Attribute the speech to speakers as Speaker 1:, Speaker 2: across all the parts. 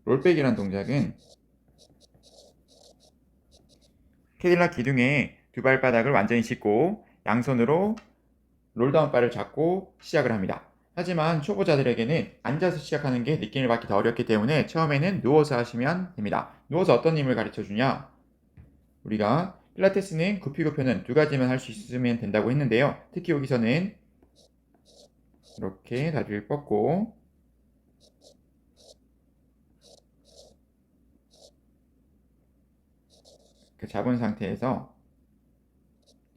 Speaker 1: 롤백이란 동작은 캐딜락 기둥에 두 발바닥을 완전히 짚고 양손으로 롤다운 바를 잡고 시작을 합니다. 하지만 초보자들에게는 앉아서 시작하는 게 느낌을 받기 더 어렵기 때문에 처음에는 누워서 하시면 됩니다. 누워서 어떤 힘을 가르쳐 주냐? 우리가 필라테스는 굽히고 펴는 두 가지만 할 수 있으면 된다고 했는데요. 특히 여기서는 이렇게 다리를 뻗고 잡은 상태에서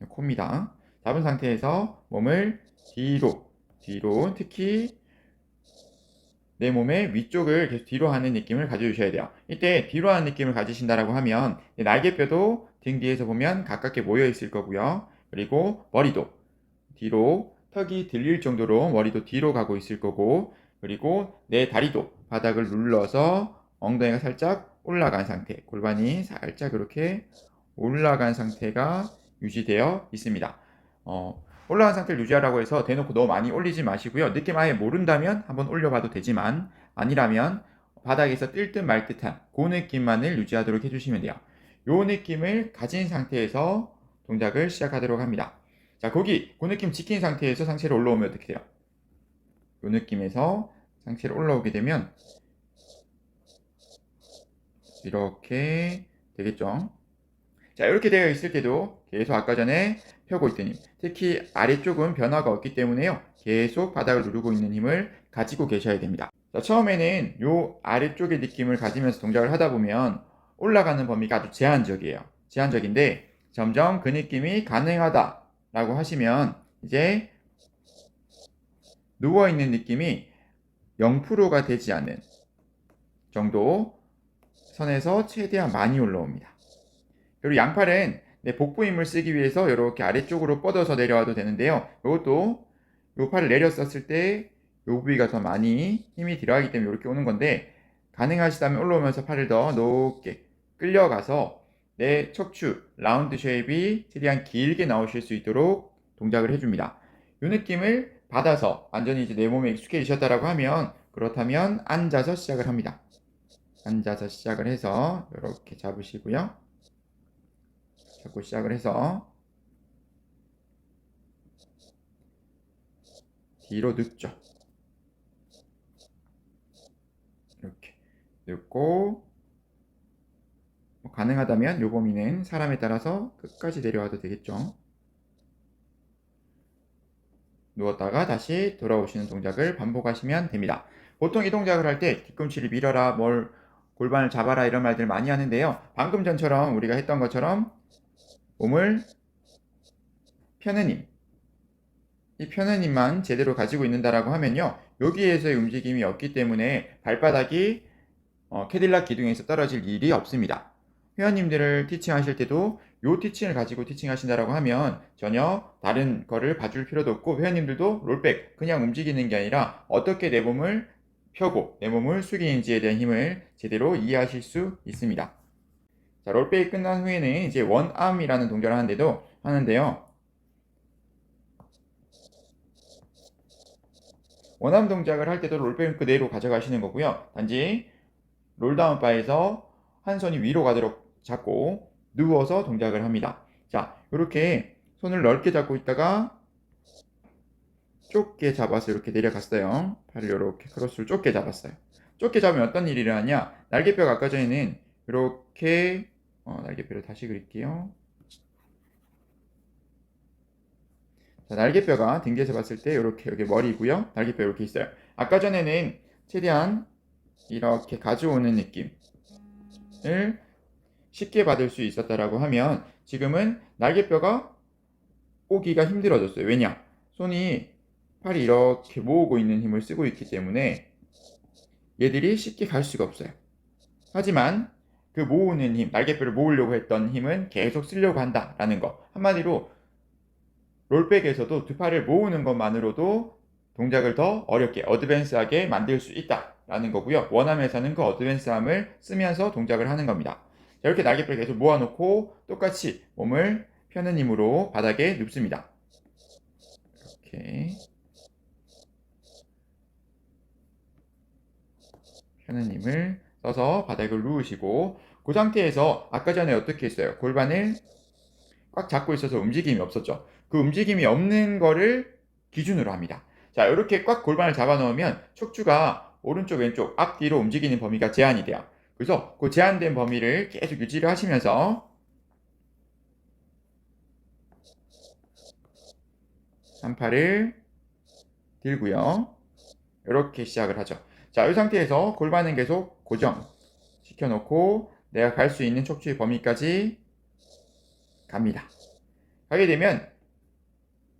Speaker 1: 코입니다. 잡은 상태에서 몸을 뒤로 특히 내 몸의 위쪽을 계속 뒤로 하는 느낌을 가져주셔야 돼요. 이때 뒤로 하는 느낌을 가지신다라고 하면 날개뼈도 등 뒤에서 보면 가깝게 모여 있을 거고요. 그리고 머리도 뒤로 턱이 들릴 정도로 머리도 뒤로 가고 있을 거고, 그리고 내 다리도 바닥을 눌러서 엉덩이가 살짝 올라간 상태, 골반이 살짝 이렇게 올라간 상태가 유지되어 있습니다. 올라간 상태를 유지하라고 해서 대놓고 너무 많이 올리지 마시고요. 느낌 아예 모른다면 한번 올려봐도 되지만, 아니라면 바닥에서 뜰 듯 말 듯한 그 느낌만을 유지하도록 해주시면 돼요. 이 느낌을 가진 상태에서 동작을 시작하도록 합니다. 자, 그 느낌 지킨 상태에서 상체로 올라오면 어떻게 돼요? 이 느낌에서 상체로 올라오게 되면 이렇게 되겠죠. 자, 이렇게 되어 있을 때도 계속 아까 전에 펴고 있던 힘, 특히 아래쪽은 변화가 없기 때문에요. 계속 바닥을 누르고 있는 힘을 가지고 계셔야 됩니다. 자, 처음에는 이 아래쪽의 느낌을 가지면서 동작을 하다 보면 올라가는 범위가 아주 제한적이에요. 제한적인데 점점 그 느낌이 가능하다라고 하시면 이제 누워있는 느낌이 0%가 되지 않는 정도 선에서 최대한 많이 올라옵니다. 그리고 양팔은 복부 힘을 쓰기 위해서 이렇게 아래쪽으로 뻗어서 내려와도 되는데요. 이것도 이 팔을 내렸었을 때 이 부위가 더 많이 힘이 들어가기 때문에 이렇게 오는 건데, 가능하시다면 올라오면서 팔을 더 높게 끌려가서 내 척추 라운드 쉐입이 최대한 길게 나오실 수 있도록 동작을 해줍니다. 이 느낌을 받아서 완전히 이제 내 몸에 익숙해지셨다라고 하면, 그렇다면 앉아서 시작을 합니다. 앉아서 시작을 해서 이렇게 잡으시고요. 잡고 시작을 해서 뒤로 눕죠. 이렇게 눕고, 가능하다면 요 범위는 사람에 따라서 끝까지 내려와도 되겠죠. 누웠다가 다시 돌아오시는 동작을 반복하시면 됩니다. 보통 이 동작을 할 때 뒤꿈치를 밀어라, 골반을 잡아라 이런 말들 많이 하는데요. 방금 전처럼 우리가 했던 것처럼 몸을 펴는 힘, 이 펴는 힘만 제대로 가지고 있는다라고 하면요, 여기에서의 움직임이 없기 때문에 발바닥이 캐딜락 기둥에서 떨어질 일이 없습니다. 회원님들을 티칭하실 때도 요 티칭을 가지고 티칭하신다라고 하면 전혀 다른 거를 봐줄 필요도 없고, 회원님들도 롤백 그냥 움직이는 게 아니라 어떻게 내 몸을 펴고 내 몸을 숙이는지에 대한 힘을 제대로 이해하실 수 있습니다. 자, 롤백이 끝난 후에는 이제 원암이라는 동작을 하는데요. 원암 동작을 할 때도 롤백은 그대로 가져가시는 거고요. 단지 롤다운 바에서 한 손이 위로 가도록 잡고 누워서 동작을 합니다. 자, 이렇게 손을 넓게 잡고 있다가 좁게 잡아서 이렇게 내려갔어요. 팔을 이렇게 크로스를 좁게 잡았어요. 좁게 잡으면 어떤 일이 일어나냐? 날개뼈가 아까 전에는 이렇게 날개뼈를 다시 그릴게요. 자, 날개뼈가 등에서 봤을 때 이렇게 여기 머리고요. 날개뼈 이렇게 있어요. 아까 전에는 최대한 이렇게 가져오는 느낌을 쉽게 받을 수 있었다라고 하면, 지금은 날개뼈가 오기가 힘들어졌어요. 왜냐? 팔이 이렇게 모으고 있는 힘을 쓰고 있기 때문에 얘들이 쉽게 갈 수가 없어요. 하지만 그 모으는 힘, 날개뼈를 모으려고 했던 힘은 계속 쓰려고 한다라는 거. 한마디로 롤백에서도 두 팔을 모으는 것만으로도 동작을 더 어렵게, 어드밴스하게 만들 수 있다라는 거고요. 원암에서는 그 어드밴스함을 쓰면서 동작을 하는 겁니다. 자, 이렇게 날개뼈를 계속 모아놓고 똑같이 몸을 펴는 힘으로 바닥에 눕습니다. 이렇게 펴는 힘을 써서 바닥을 누우시고 그 상태에서 아까 전에 어떻게 했어요? 골반을 꽉 잡고 있어서 움직임이 없었죠. 그 움직임이 없는 거를 기준으로 합니다. 자, 이렇게 꽉 골반을 잡아 놓으면 척추가 오른쪽, 왼쪽, 앞뒤로 움직이는 범위가 제한이 돼요. 그래서 그 제한된 범위를 계속 유지를 하시면서 한 팔을 들고요. 이렇게 시작을 하죠. 자, 이 상태에서 골반은 계속 고정시켜 놓고 내가 갈 수 있는 척추의 범위까지 갑니다. 가게 되면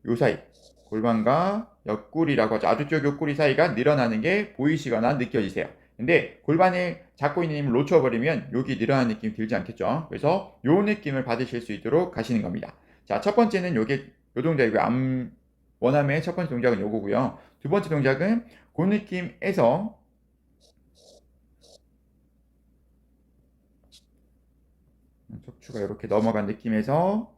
Speaker 1: 요 사이 골반과 옆구리라고 하죠. 아래쪽 옆구리 사이가 늘어나는 게 보이시거나 느껴지세요. 근데 골반을 잡고 있는 힘을 놓쳐버리면 여기 늘어나는 느낌이 들지 않겠죠. 그래서 요 느낌을 받으실 수 있도록 가시는 겁니다. 자, 첫 번째는 요게 요 동작이고요. 원암의 첫 번째 동작은 요거고요. 두 번째 동작은 그 느낌에서 척추가 이렇게 넘어간 느낌에서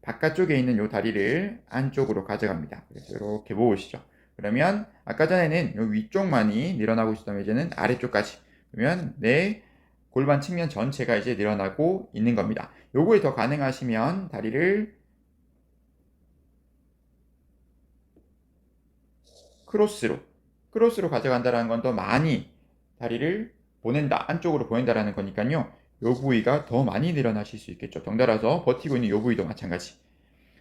Speaker 1: 바깥쪽에 있는 요 다리를 안쪽으로 가져갑니다. 그래서 이렇게 모으시죠. 그러면 아까 전에는 요 위쪽만이 늘어나고 있었다면 이제는 아래쪽까지. 그러면 내 골반 측면 전체가 이제 늘어나고 있는 겁니다. 요거에 더 가능하시면 다리를 크로스로 가져간다는 건 더 많이 다리를 보낸다, 안쪽으로 보낸다라는 거니까요. 요 부위가 더 많이 늘어나실 수 있겠죠. 덩달아서 버티고 있는 요 부위도 마찬가지.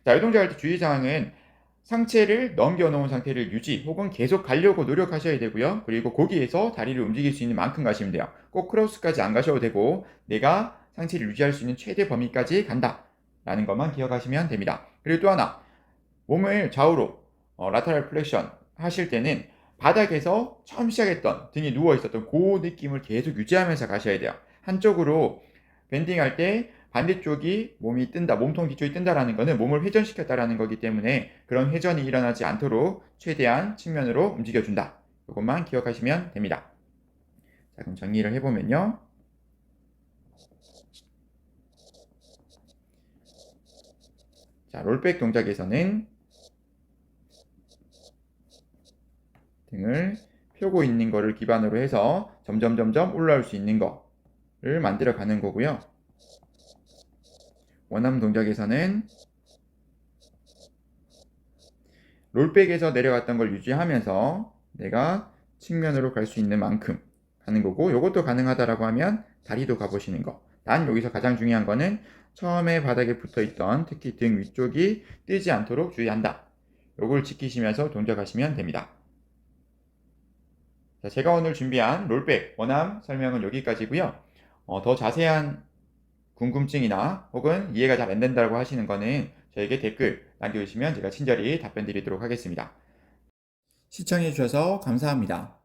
Speaker 1: 자, 이 동작할 때 주의사항은 상체를 넘겨놓은 상태를 유지 혹은 계속 가려고 노력하셔야 되고요. 그리고 거기에서 다리를 움직일 수 있는 만큼 가시면 돼요. 꼭 크로스까지 안 가셔도 되고 내가 상체를 유지할 수 있는 최대 범위까지 간다 라는 것만 기억하시면 됩니다. 그리고 또 하나, 몸을 좌우로 라테럴 플렉션 하실 때는 바닥에서 처음 시작했던 등이 누워 있었던 그 느낌을 계속 유지하면서 가셔야 돼요. 한쪽으로 밴딩할 때 반대쪽이 몸이 뜬다, 몸통 뒤쪽이 뜬다라는 것은 몸을 회전시켰다라는 거기 때문에 그런 회전이 일어나지 않도록 최대한 측면으로 움직여준다. 이것만 기억하시면 됩니다. 자, 그럼 정리를 해보면요. 자, 롤백 동작에서는 등을 펴고 있는 거를 기반으로 해서 점점 올라올 수 있는 거를 만들어 가는 거고요. 원암 동작에서는 롤백에서 내려갔던 걸 유지하면서 내가 측면으로 갈 수 있는 만큼 가는 거고, 이것도 가능하다라고 하면 다리도 가보시는 거. 단 여기서 가장 중요한 거는 처음에 바닥에 붙어 있던 특히 등 위쪽이 뜨지 않도록 주의한다. 요걸 지키시면서 동작하시면 됩니다. 자, 제가 오늘 준비한 롤백 원암 설명은 여기까지고요. 더 자세한 궁금증이나 혹은 이해가 잘 안 된다고 하시는 거는 저에게 댓글 남겨주시면 제가 친절히 답변 드리도록 하겠습니다. 시청해 주셔서 감사합니다.